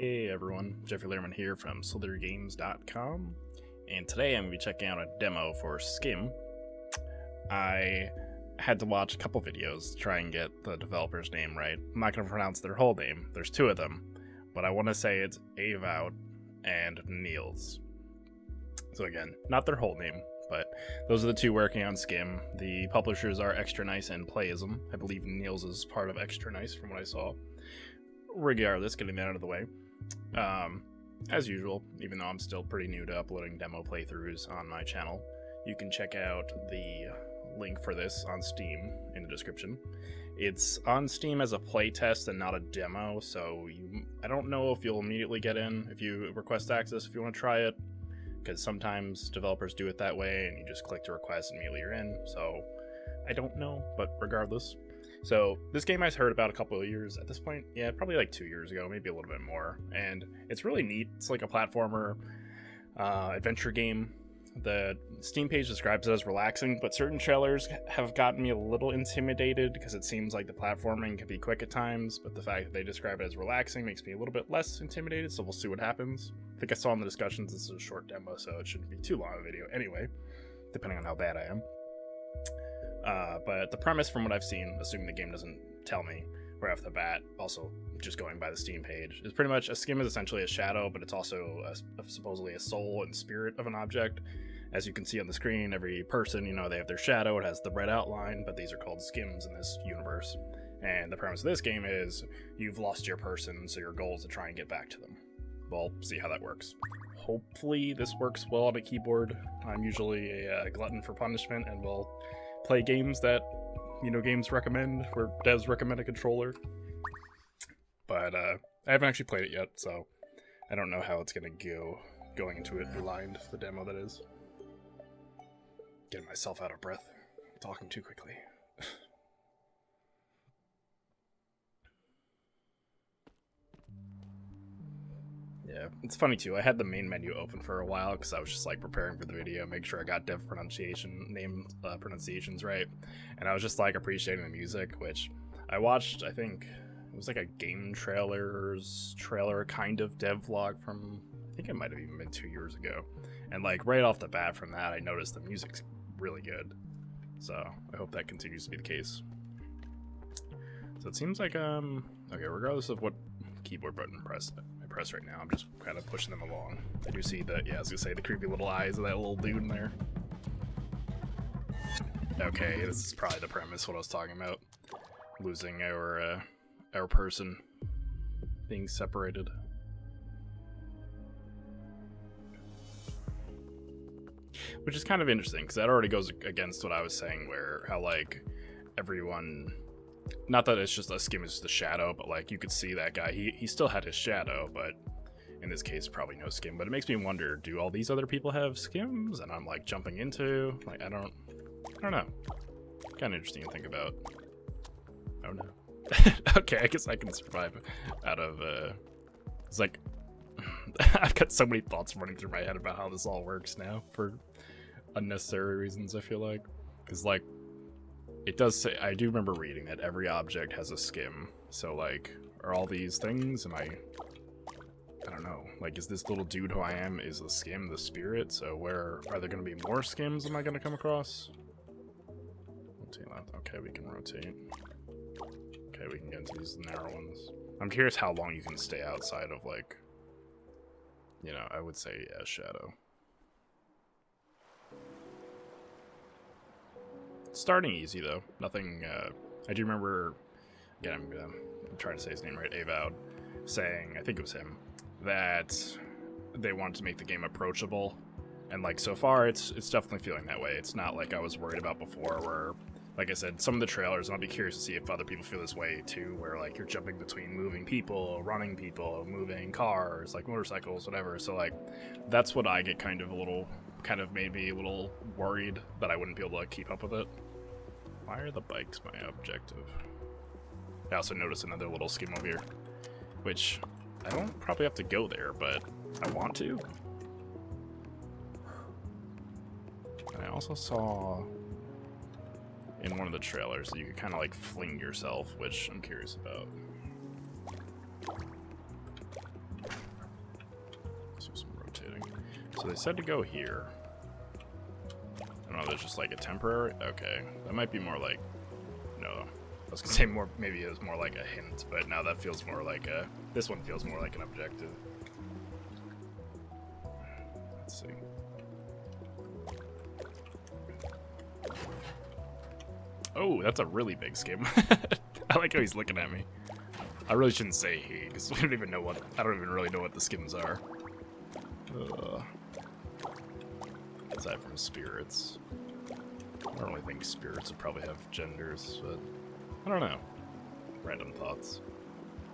Hey everyone, Jeffrey Lehrman here from SlitherGames.com, and today I'm going to be checking out a demo for SCHiM. I had to watch a couple videos to try and get the developer's name right. I'm not going to pronounce their whole name, there's two of them, but I want to say it's Avoud and Niels. So again, not their whole name, but those are the two working on SCHiM. The publishers are Extra Nice and Playism. I believe Niels is part of Extra Nice from what I saw. Regardless, getting that out of the way. As usual, even though I'm still pretty new to uploading demo playthroughs on my channel, you can check out the link for this on Steam in the description. It's on Steam as a playtest and not a demo, so I don't know if you'll immediately get in if you request access if you want to try it, because sometimes developers do it that way and you just click to request and immediately you're in, so I don't know, but regardless. So this game I heard about a couple of years at this point, yeah, probably like 2 years ago, maybe a little bit more, and it's really neat. It's like a platformer adventure game. The Steam page describes it as relaxing, but certain trailers have gotten me a little intimidated because it seems like the platforming can be quick at times, but the fact that they describe it as relaxing makes me a little bit less intimidated, so we'll see what happens. I think I saw in the discussions this is a short demo, so it shouldn't be too long a video anyway, depending on how bad I am. But the premise from what I've seen, assuming the game doesn't tell me right off the bat, also just going by the Steam page, is pretty much a SCHiM is essentially a shadow, but it's also supposedly a soul and spirit of an object. As you can see on the screen, every person, they have their shadow, it has the red outline, but these are called SCHiMs in this universe. And the premise of this game is you've lost your person, so your goal is to try and get back to them. We'll see how that works. Hopefully this works well on a keyboard. I'm usually a glutton for punishment and will play games that, games recommend, where devs recommend a controller. But I haven't actually played it yet, so I don't know how it's going to go going into it blind, the demo that is. Getting myself out of breath. Talking too quickly. Yeah, it's funny too. I had the main menu open for a while because I was just like preparing for the video, make sure I got dev pronunciations right, and I was just like appreciating the music, which I watched. I think it was like a game trailer kind of dev vlog from, I think it might have even been 2 years ago, and like right off the bat from that, I noticed the music's really good. So I hope that continues to be the case. So it seems like okay, regardless of what keyboard button I press right now, I'm just kind of pushing them along. I do see that, yeah, I was gonna say the creepy little eyes of that little dude in there. Okay, this is probably the premise, what I was talking about. Losing our person. Being separated. Which is kind of interesting, because that already goes against what I was saying, where how, like, everyone... Not that it's just a SCHiM is just a shadow, but like you could see that guy, he still had his shadow, but in this case probably no SCHiM. But it makes me wonder, do all these other people have SCHiMs and I'm like jumping into, like, I don't know. Kind of interesting to think about. Oh no. Okay, I guess I can survive out of it's like I've got so many thoughts running through my head about how this all works now for unnecessary reasons, I feel like, because like it does say, I do remember reading that every object has a SCHiM, so like, are all these things, I don't know, like, is this little dude who I am, is the SCHiM the spirit, so where, are there going to be more SCHiMs am I going to come across? Rotate left, okay, we can rotate. Okay, we can get into these narrow ones. I'm curious how long you can stay outside of, like, I would say, yeah, shadow. Starting easy though, nothing. I do remember, again, I'm trying to say his name right, Avoud, saying, I think it was him, that they wanted to make the game approachable, and like so far it's definitely feeling that way. It's not like I was worried about before, where, like I said, some of the trailers, and I'll be curious to see if other people feel this way too, where like you're jumping between moving people, running people, moving cars, like motorcycles, whatever. So like that's what I get kind of made me a little worried that I wouldn't be able to keep up with it. Why are the bikes my objective? I also noticed another little SCHiM over here, which I don't probably have to go there, but I want to. And I also saw in one of the trailers that you could kind of like fling yourself, which I'm curious about. So they said to go here. I don't know, there's just like a temporary? Okay, that might be more like, no, I was gonna say more, maybe it was more like a hint, but now that feels more like a, this one feels more like an objective. Let's see. Oh, that's a really big skim. I like how he's looking at me. I really shouldn't say he, because I don't even really know what the skims are. Aside from spirits. I don't really think spirits would probably have genders, but I don't know. Random thoughts.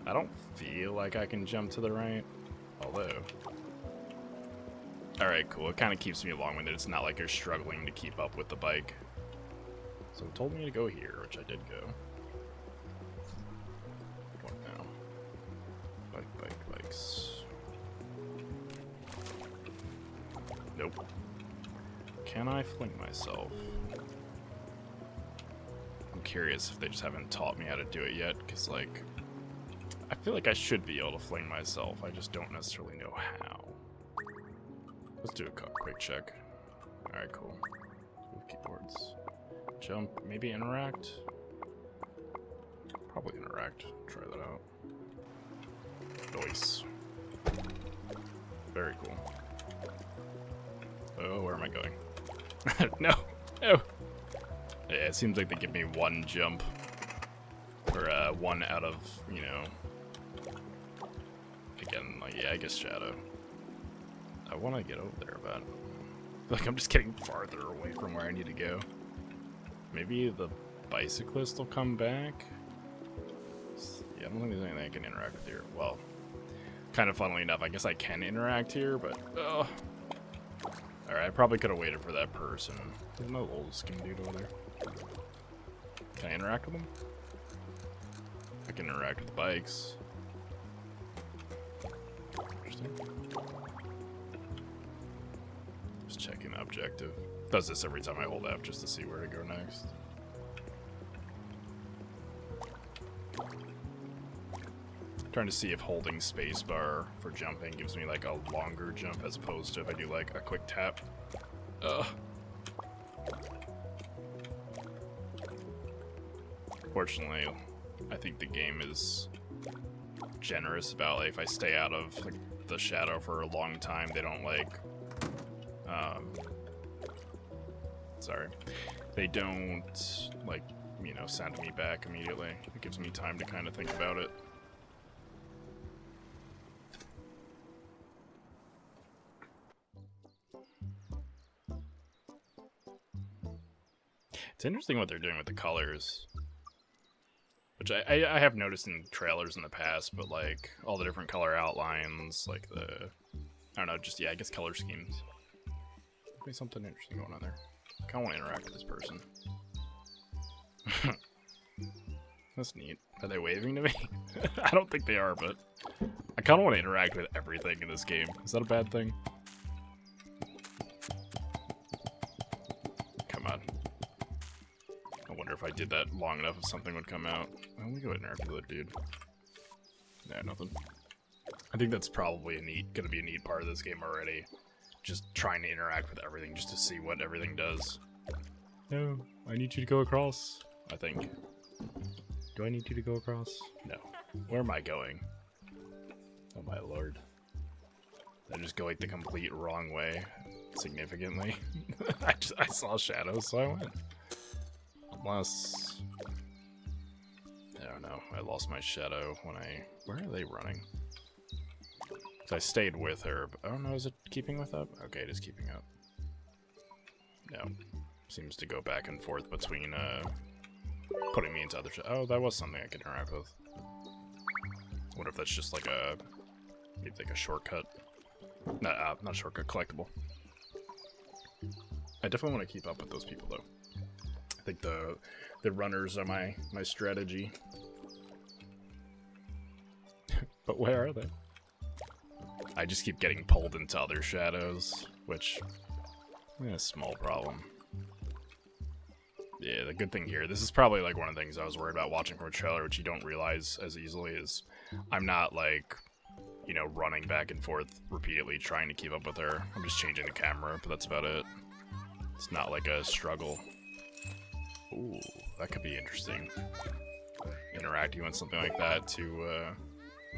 I don't feel like I can jump to the right, although... Alright, cool. It kind of keeps me along-winded. It's not like you're struggling to keep up with the bike. So it told me to go here, which I did go. What now? Bikes. Nope. Can I fling myself? I'm curious if they just haven't taught me how to do it yet, because, like, I feel like I should be able to fling myself. I just don't necessarily know how. Let's do a quick check. Alright, cool. Move keyboards. Jump, maybe interact? Probably interact. Try that out. Nice. Very cool. Oh, where am I going? No! No! Yeah, it seems like they give me one jump. Or, one out of, you know... Again, like, yeah, I guess shadow. I want to get over there, but... I feel like I'm just getting farther away from where I need to go. Maybe the bicyclist will come back? Yeah, I don't think there's anything I can interact with here. Well, kind of funnily enough, I guess I can interact here, but... Alright, I probably could have waited for that person. There's no old skin dude over there. Can I interact with them? I can interact with the bikes. Interesting. Just checking the objective. Does this every time I hold F just to see where to go next. Trying to see if holding spacebar for jumping gives me like a longer jump as opposed to if I do like a quick tap. Fortunately, I think the game is generous about like if I stay out of like, the shadow for a long time, they don't like sorry. They don't like, you know, send me back immediately. It gives me time to kind of think about it. It's interesting what they're doing with the colors. Which I have noticed in trailers in the past, but like all the different color outlines, like the, I don't know, just, yeah, I guess color schemes. Maybe something interesting going on there. I kind of want to interact with this person. That's neat. Are they waving to me? I don't think they are, but I kind of want to interact with everything in this game. Is that a bad thing? Come on. I wonder if I did that long enough if something would come out. Let me go ahead and interact with the dude. Yeah, nothing. I think that's probably gonna be a neat part of this game already. Just trying to interact with everything just to see what everything does. No, I need you to go across. I think. Do I need you to go across? No. Where am I going? Oh my lord. I just go like the complete wrong way, significantly. I saw shadows, so I went. Unless... I don't know, I lost my shadow when I... Where are they running? Because I stayed with her, but I don't know, is it keeping with up? Okay, it is keeping up. No. Seems to go back and forth between, putting me into other oh, that was something I could interact with. What if that's just like a... maybe like a shortcut? Not shortcut, collectible. I definitely want to keep up with those people, though. I think the runners are my strategy. But where are they? I just keep getting pulled into other shadows, which... a small problem. Yeah, the good thing here, this is probably like one of the things I was worried about watching from a trailer, which you don't realize as easily, is I'm not like you know, running back and forth repeatedly trying to keep up with her. I'm just changing the camera, but that's about it. It's not like a struggle. Ooh, that could be interesting. Interacting with something like that to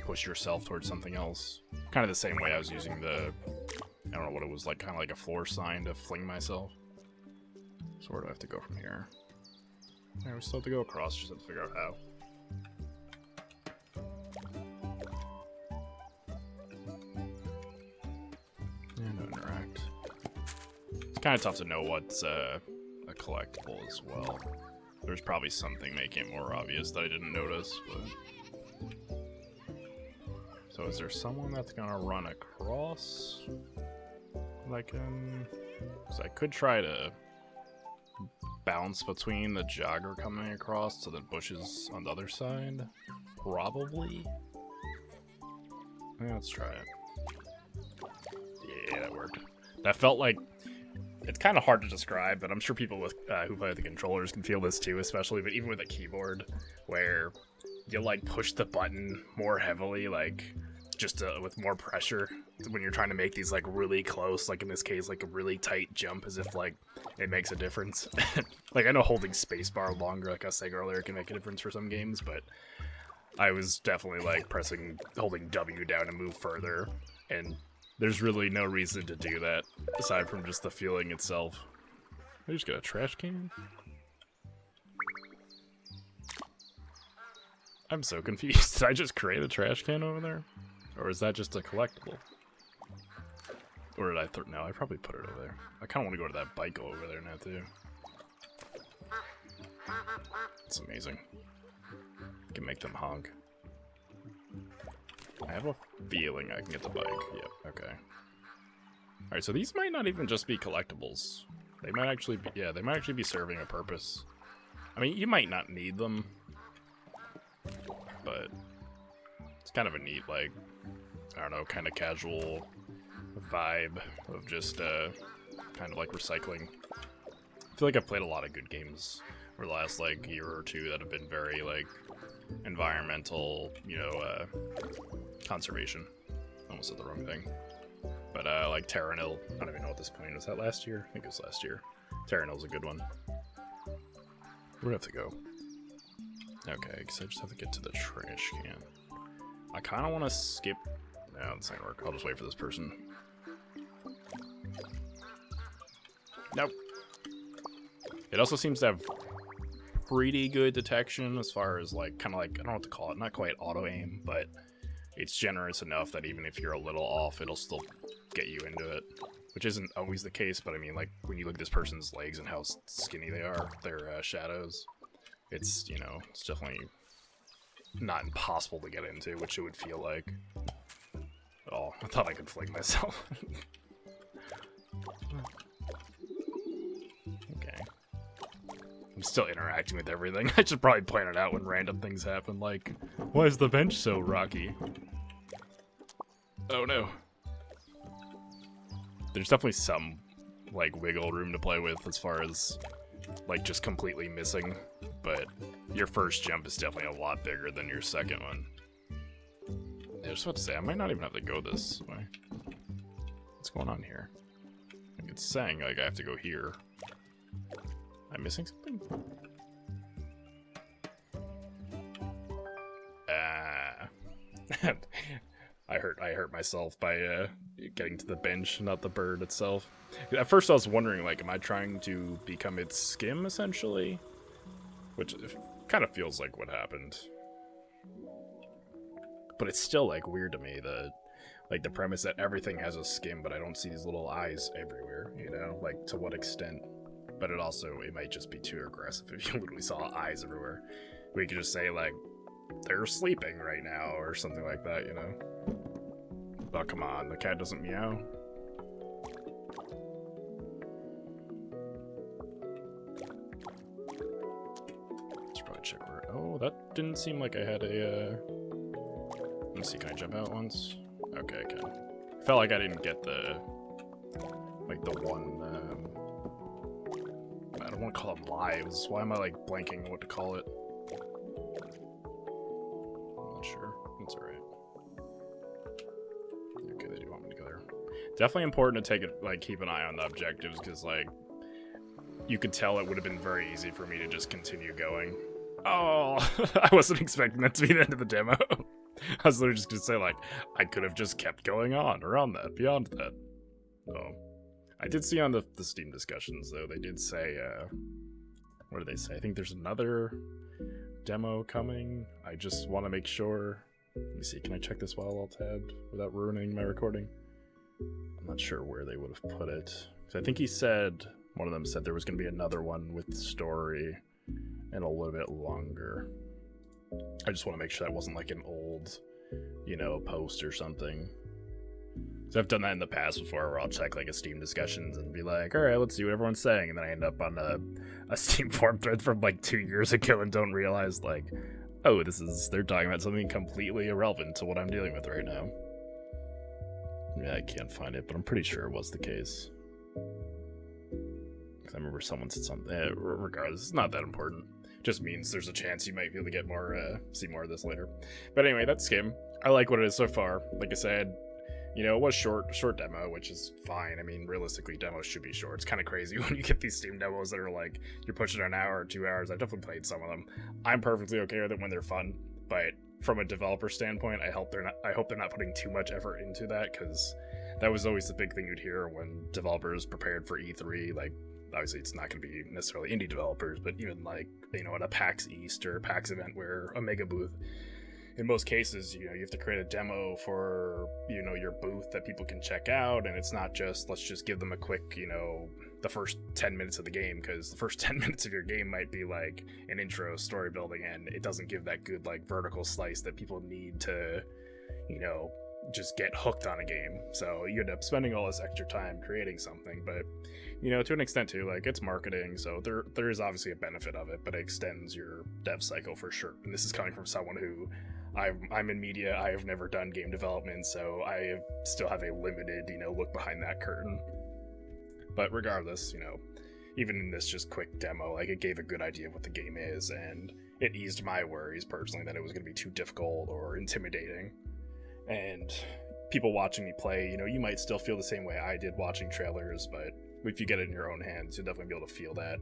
push yourself towards something else. Kind of the same way I was using the, I don't know what it was like, kind of like a floor sign to fling myself. So where do I have to go from here? Yeah, we still have to go across, just have to figure out how. And interact. It's kind of tough to know what's a collectible as well. There's probably something making it more obvious that I didn't notice, but... So is there someone that's gonna run across? Like, so I could try to bounce between the jogger coming across to the bushes on the other side. Probably. Yeah, let's try it. Yeah, that worked. That felt like, it's kind of hard to describe, but I'm sure people with who play with the controllers can feel this too, especially, but even with a keyboard, where you like push the button more heavily, like just with more pressure when you're trying to make these like really close, like in this case, like a really tight jump, as if like it makes a difference. Like I know holding spacebar longer, like I was saying earlier, can make a difference for some games, but I was definitely like holding W down to move further, and there's really no reason to do that, aside from just the feeling itself. I just got a trash can? I'm so confused. Did I just create a trash can over there? Or is that just a collectible? Or did I no, I probably put it over there. I kind of want to go to that bike over there now, too. It's amazing. I can make them honk. I have a feeling I can get the bike. Yep, okay. Alright, so these might not even just be collectibles. They might actually be, yeah, they might actually be serving a purpose. I mean, you might not need them, but it's kind of a neat, like, I don't know, kind of casual vibe of just, kind of like recycling. I feel like I've played a lot of good games over the last, like, year or two that have been very, like, environmental, you know, conservation. Almost said the wrong thing. But, like, Terranil, I don't even know at this point. Was that last year? I think it was last year. Terranil's a good one. Where do I have to go? Okay, because I just have to get to the trash can. I kind of want to skip... No, this ain't work. I'll just wait for this person. Nope. It also seems to have pretty good detection as far as, like, kind of like, I don't know what to call it, not quite auto-aim, but it's generous enough that even if you're a little off, it'll still get you into it. Which isn't always the case, but I mean, like, when you look at this person's legs and how skinny they are, their shadows, it's, you know, it's definitely not impossible to get into, which it would feel like. Oh, I thought I could fling myself. Okay. I'm still interacting with everything. I should probably plan it out when random things happen, like, why is the bench so rocky? Oh no. There's definitely some, like, wiggle room to play with as far as, like, just completely missing, but your first jump is definitely a lot bigger than your second one. I was about to say, I might not even have to go this way. What's going on here? Like, it's saying, like, I have to go here. Am I missing something? I hurt myself by getting to the bench, not the bird itself. At first I was wondering, like, am I trying to become its SCHiM, essentially? Which kind of feels like what happened. But it's still, like, weird to me, like, the premise that everything has a SCHiM, but I don't see these little eyes everywhere, you know? Like, to what extent? But it might just be too aggressive if you literally saw eyes everywhere. We could just say, like, they're sleeping right now, or something like that, you know? Oh, come on, the cat doesn't meow. Let's probably check where... Oh, that didn't seem like I had a, Let me see, can I jump out once? Okay, I can. Felt like I didn't get the... Like, the one, I don't want to call them lives. Why am I, like, blanking on what to call it? I'm not sure. That's alright. Definitely important to take it, like, keep an eye on the objectives, because, like, you could tell it would have been very easy for me to just continue going. Oh, I wasn't expecting that to be the end of the demo. I was literally just gonna say, like, I could have just kept going on around that, beyond that. Oh, I did see on the Steam discussions, though, they did say, what did they say? I think there's another demo coming. I just want to make sure. Let me see, can I check this while I'll tabbed without ruining my recording? I'm not sure where they would have put it. So I think he said, one of them said there was going to be another one with story and a little bit longer. I just want to make sure that wasn't like an old, you know, post or something. So I've done that in the past before, where I'll check like a Steam discussions and be like, all right, let's see what everyone's saying. And then I end up on a Steam forum thread from like 2 years ago and don't realize like, oh, they're talking about something completely irrelevant to what I'm dealing with right now. Yeah, I can't find it, but I'm pretty sure it was the case. Because I remember someone said something. Regardless, it's not that important. Just means there's a chance you might be able to get more, see more of this later. But anyway, that's SCHiM. I like what it is so far. Like I said, you know, it was short demo, which is fine. I mean, realistically, demos should be short. It's kind of crazy when you get these Steam demos that are like, you're pushing an hour or 2 hours. I've definitely played some of them. I'm perfectly okay with it when they're fun, but from a developer standpoint, I hope they're not putting too much effort into that, because that was always the big thing you'd hear when developers prepared for E3. Like, obviously, it's not going to be necessarily indie developers, but even like, you know, at a PAX East or a PAX event where a mega booth, in most cases, you know, you have to create a demo for, you know, your booth that people can check out, and it's not just, let's just give them a quick, you know, the first 10 minutes of the game, because the first 10 minutes of your game might be like an intro story building, and it doesn't give that good like vertical slice that people need to, you know, just get hooked on a game. So you end up spending all this extra time creating something, but, you know, to an extent too, like, it's marketing, so there is obviously a benefit of it, but it extends your dev cycle for sure. And this is coming from someone who, I'm in media, I have never done game development, so I still have a limited, you know, look behind that curtain. But regardless, you know, even in this just quick demo, like, it gave a good idea of what the game is, and it eased my worries personally that it was going to be too difficult or intimidating. And people watching me play, you know, you might still feel the same way I did watching trailers, but if you get it in your own hands, you'll definitely be able to feel that.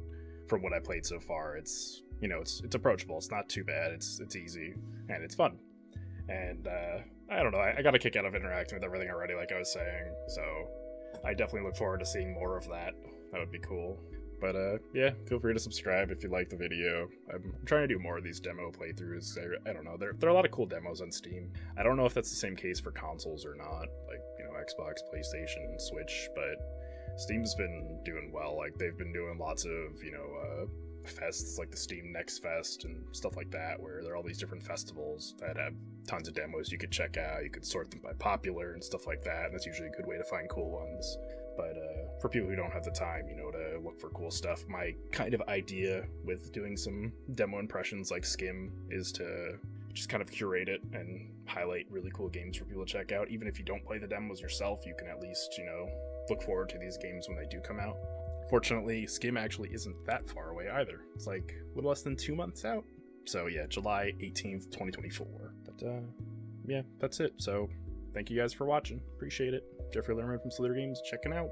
From what I played so far, it's, you know, it's approachable. It's not too bad. It's easy, and it's fun. And I don't know, I got a kick out of interacting with everything already, like I was saying, so I definitely look forward to seeing more of that. That would be cool. But yeah, feel free to subscribe if you like the video. I'm trying to do more of these demo playthroughs. I don't know, there are a lot of cool demos on Steam. I don't know if that's the same case for consoles or not, like, you know, Xbox, PlayStation, Switch, but Steam's been doing well. Like, they've been doing lots of, you know, fests like the Steam Next Fest and stuff like that, where there are all these different festivals that have tons of demos you could check out. You could sort them by popular and stuff like that, and that's usually a good way to find cool ones. But for people who don't have the time, you know, to look for cool stuff, my kind of idea with doing some demo impressions like SCHiM is to just kind of curate it and highlight really cool games for people to check out. Even if you don't play the demos yourself, you can at least, you know, look forward to these games when they do come out. Fortunately, SCHiM actually isn't that far away either. It's like a little less than 2 months out. So yeah, July 18th, 2024. But yeah, that's it. So thank you guys for watching. Appreciate it. Jeffrey Lerman from Slither Games checking out.